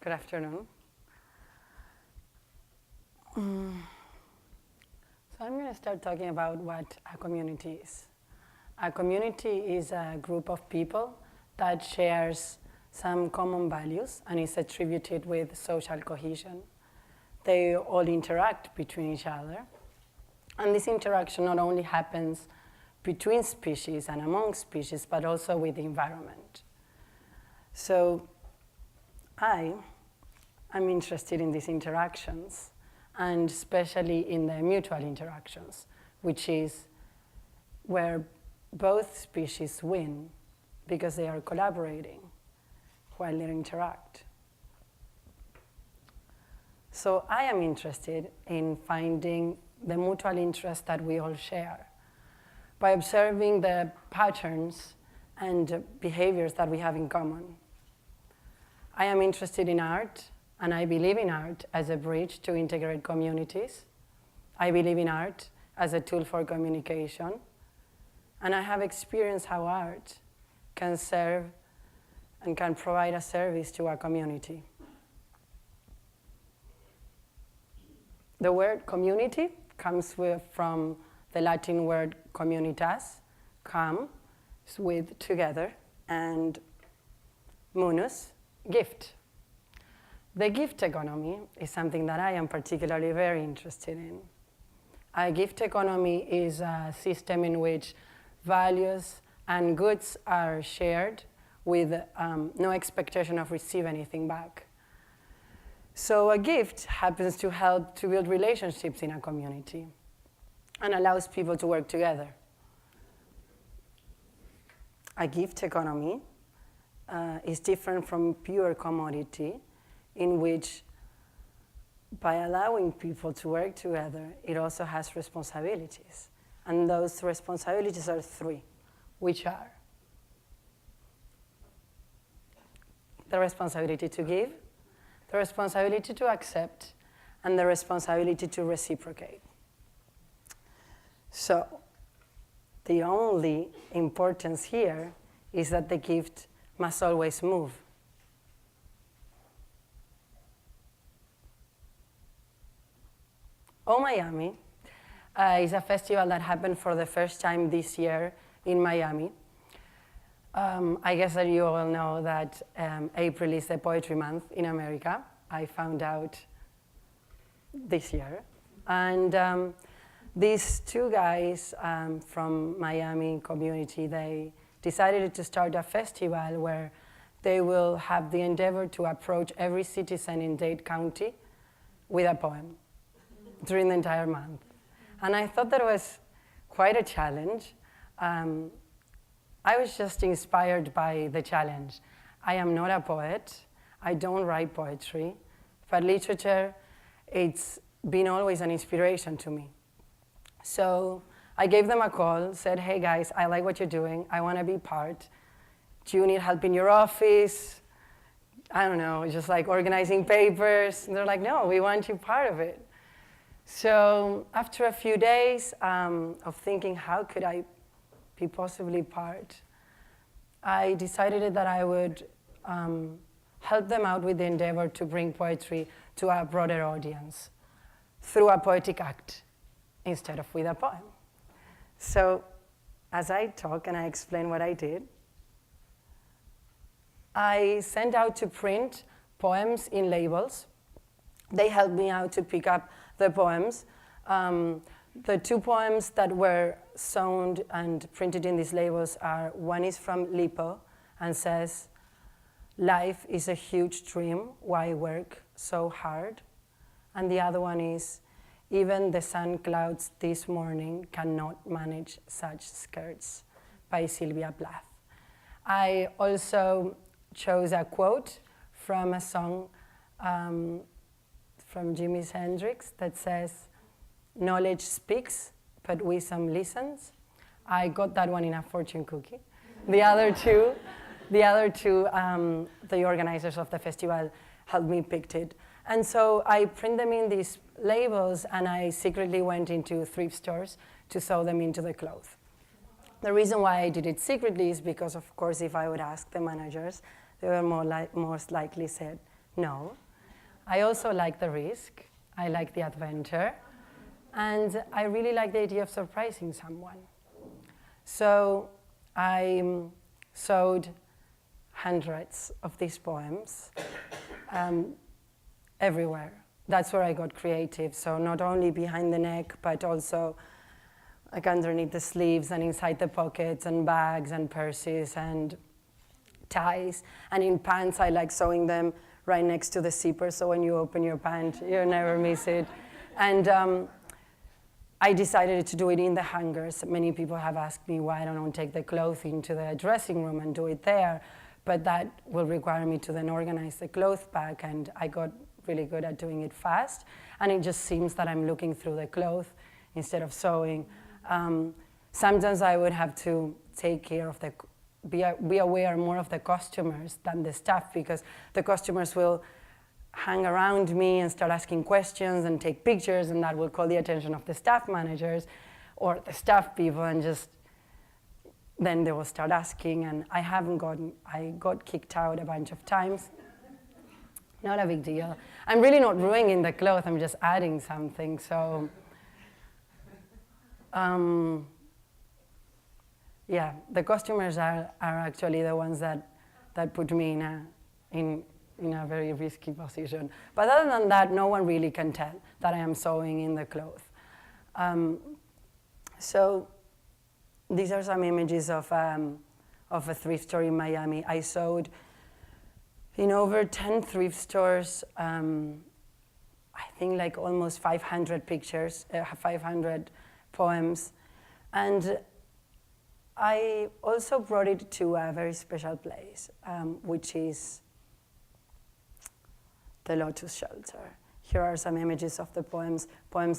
Good afternoon. So I'm going to start talking about what a community is. A community is a group of people that shares some common values and is attributed with social cohesion. They all interact between each other. And this interaction not only happens between species and among species, but also with the environment. So I'm interested in these interactions, and especially in the mutual interactions, which is where both species win because they are collaborating while they interact. So I am interested in finding the mutual interest that we all share by observing the patterns and behaviors that we have in common. I am interested in art, and I believe in art as a bridge to integrate communities. I believe in art as a tool for communication, and I have experienced how art can serve and can provide a service to a community. The word community comes from the Latin word communitas, come, with together, and munus, gift. The gift economy is something that I am particularly very interested in. A gift economy is a system in which values and goods are shared with no expectation of receive anything back. So a gift happens to help to build relationships in a community and allows people to work together. A gift economy is different from pure commodity, in which by allowing people to work together, it also has responsibilities. And those responsibilities are three, which are the responsibility to give, the responsibility to accept, and the responsibility to reciprocate. So the only importance here is that the gift must always move. Oh Miami is a festival that happened for the first time this year in Miami. I guess that you all know that April is the poetry month in America. I found out this year. And these two guys from Miami community, they decided to start a festival where they will have the endeavor to approach every citizen in Dade County with a poem during the entire month. And I thought that was quite a challenge. I was just inspired by the challenge. I am not a poet. I don't write poetry, but literature, it's been always an inspiration to me. So I gave them a call, said, hey guys, I like what you're doing. I want to be part. Do you need help in your office? I don't know, just like organizing papers. And they're like, no, we want you part of it. So after a few days of thinking, how could I be possibly part, I decided that I would help them out with the endeavor to bring poetry to a broader audience through a poetic act instead of with a poem. So as I talk and I explain what I did, I sent out to print poems in labels. They helped me out to pick up the poems. The two poems that were sewn and printed in these labels are, one is from Lipo and says, life is a huge dream, why work so hard? And the other one is, even the sun clouds this morning cannot manage such skirts, by Sylvia Plath. I also chose a quote from a song from Jimi Hendrix that says, knowledge speaks, but wisdom listens. I got that one in a fortune cookie. The other two, the organizers of the festival helped me pick it. And so I print them in these labels, and I secretly went into thrift stores to sew them into the clothes. The reason why I did it secretly is because, of course, if I would ask the managers, they would most likely said, No. I also like the risk. I like the adventure. And I really like the idea of surprising someone. So I sewed hundreds of these poems everywhere. That's where I got creative. So not only behind the neck, but also like underneath the sleeves and inside the pockets and bags and purses and ties. And in pants, I like sewing them right next to the zipper, so when you open your pant, you never miss it. And I decided to do it in the hangers. Many people have asked me why I don't take the clothing to the dressing room and do it there, but that will require me to then organize the clothes back, and I got really good at doing it fast, and it just seems that I'm looking through the cloth instead of sewing. Sometimes I would have to take care of be aware more of the customers than the staff, because the customers will hang around me and start asking questions and take pictures, and that will call the attention of the staff managers or the staff people, and just then they will start asking, and I got kicked out a bunch of times. Not a big deal. I'm really not ruining the clothes, I'm just adding something, so. Yeah, the customers are actually the ones that put me in a very risky position. But other than that, no one really can tell that I am sewing in the clothes. So these are some images of a thrift store in Miami. I sewed in over 10 thrift stores, I think like almost 500 pictures, 500 poems. And I also brought it to a very special place, which is the Lotus Shelter. Here are some images of the poems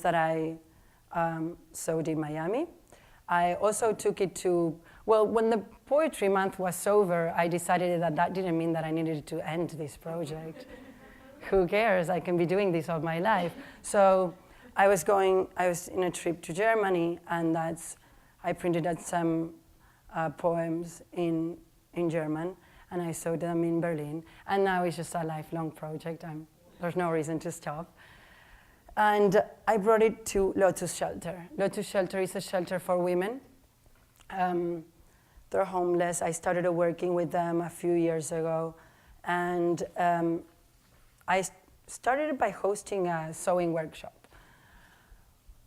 that I sewed in Miami. I also took it to, well, when the Poetry Month was over, I decided that didn't mean that I needed to end this project. Who cares? I can be doing this all my life. So I was in a trip to Germany, and I printed out some poems in German, and I sewed them in Berlin. And now it's just a lifelong project. There's no reason to stop. And I brought it to Lotus Shelter. Lotus Shelter is a shelter for women. They're homeless. I started working with them a few years ago. And I started by hosting a sewing workshop.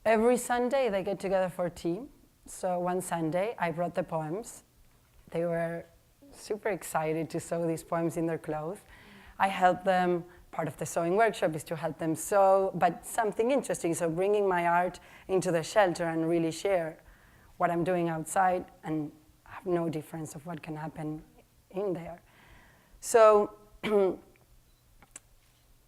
Every Sunday, they get together for tea. So one Sunday, I brought the poems. They were super excited to sew these poems in their clothes. I helped them. Part of the sewing workshop is to help them sew, but something interesting, so bringing my art into the shelter and really share what I'm doing outside and have no difference of what can happen in there. So,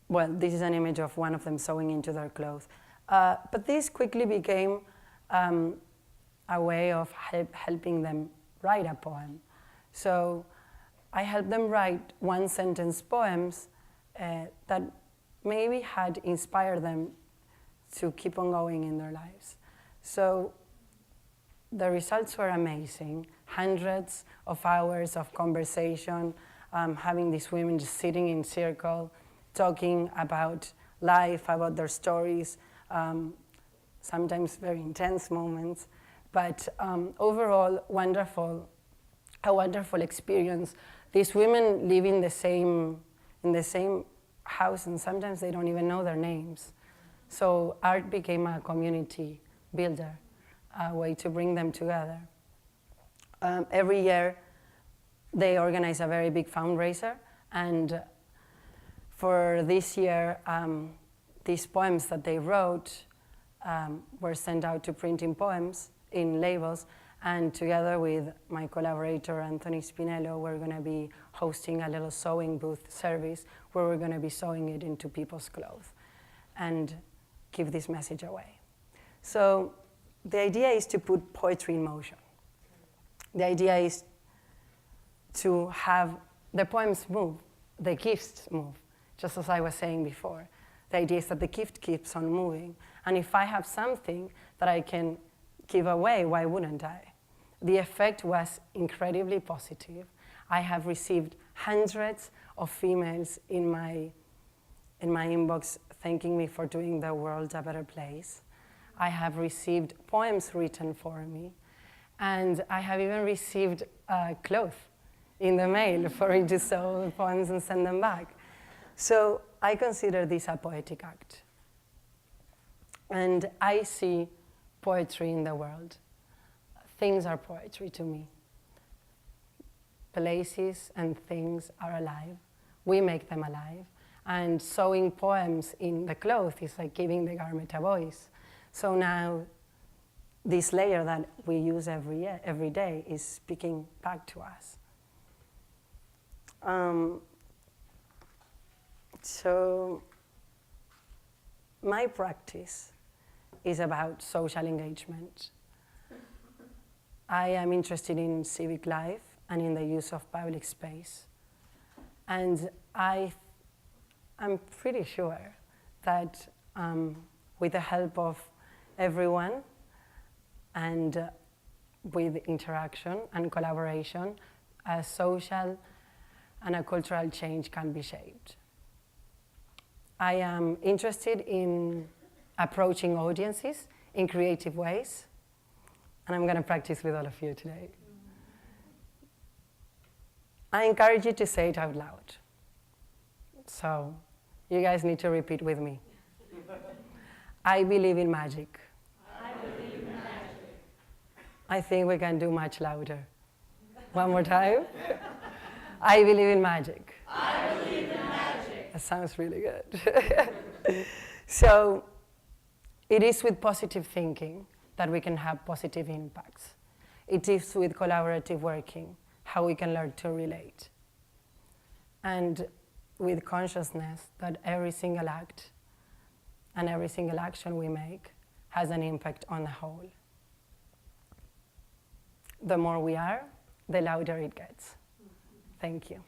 well, this is an image of one of them sewing into their clothes. But this quickly became a way of helping them write a poem. So I helped them write one-sentence poems that maybe had inspired them to keep on going in their lives. So the results were amazing. Hundreds of hours of conversation, having these women just sitting in circle, talking about life, about their stories, sometimes very intense moments. But overall, a wonderful experience. These women live in the same house, and sometimes they don't even know their names. So art became a community builder, a way to bring them together. Every year, they organize a very big fundraiser, and for this year, these poems that they wrote were sent out to printing poems in labels, and together with my collaborator, Anthony Spinello, we're going to be hosting a little sewing booth service where we're going to be sewing it into people's clothes and give this message away. So the idea is to put poetry in motion. The idea is to have the poems move, the gifts move, just as I was saying before. The idea is that the gift keeps on moving. And if I have something that I can give away, why wouldn't I? The effect was incredibly positive. I have received hundreds of females in my in my inbox thanking me for doing the world a better place. I have received poems written for me. And I have even received clothes in the mail for me to sew the poems and send them back. So I consider this a poetic act. And I see poetry in the world. Things are poetry to me. Places and things are alive. We make them alive. And sewing poems in the cloth is like giving the garment a voice. So now this layer that we use every day is speaking back to us. So my practice is about social engagement. I am interested in civic life and in the use of public space. And I'm pretty sure that with the help of everyone and with interaction and collaboration, a social and a cultural change can be shaped. I am interested in approaching audiences in creative ways, and I'm going to practice with all of you today. I encourage you to say it out loud. So you guys need to repeat with me. I believe in magic. I believe in magic. I think we can do much louder. One more time. I believe in magic. I believe in magic. That sounds really good. So it is with positive thinking that we can have positive impacts. It is with collaborative working how we can learn to relate. And with consciousness that every single act and every single action we make has an impact on the whole. The more we are, the louder it gets. Thank you.